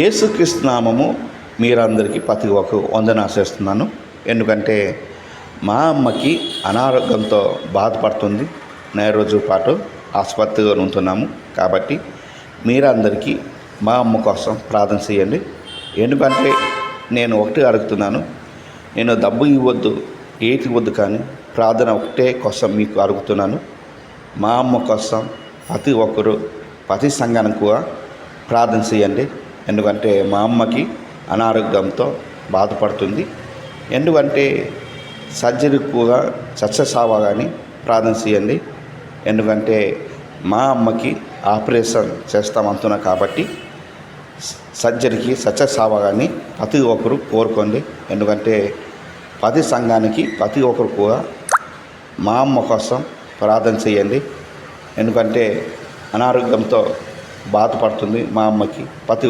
యేసుక్రీస్తు నామము మీరందరికీ ప్రతి ఒక్క వందన చేస్తున్నాను. ఎందుకంటే మా అమ్మకి అనారోగ్యంతో బాధపడుతుంది. నెల రోజుల పాటు ఆసుపత్రిలో ఉంటున్నాము. కాబట్టి మీరందరికీ మా అమ్మ కోసం ప్రార్థన చేయండి. ఎందుకంటే నేను ఒకటి అడుగుతున్నాను, నేను డబ్బు ఇవ్వద్దు, ఏటి ఇవ్వద్దు, కానీ ప్రార్థన ఒకటే కోసం మీకు అడుగుతున్నాను. మా అమ్మ కోసం ప్రతి ఒక్కరు ప్రతి సంఘానికి కూడా ప్రార్థన చేయండి. ఎందుకంటే మా అమ్మకి అనారోగ్యంతో బాధపడుతుంది. ఎందుకంటే సర్జరీ కూడా సక్సెస్ అవ్వగానే ప్రార్థన చేయండి. ఎందుకంటే మా అమ్మకి ఆపరేషన్ చేస్తామంటున్నా కాబట్టి సర్జరీకి సక్సెస్ అవ్వగానే ప్రతి ఒక్కరు కోరుకోండి. ఎందుకంటే ప్రతి సంఘానికి ప్రతి ఒక్కరు కూడా మా అమ్మ కోసం ప్రార్థన చేయండి. ఎందుకంటే అనారోగ్యంతో బాధపడుతుంది మా అమ్మకి. ప్రతి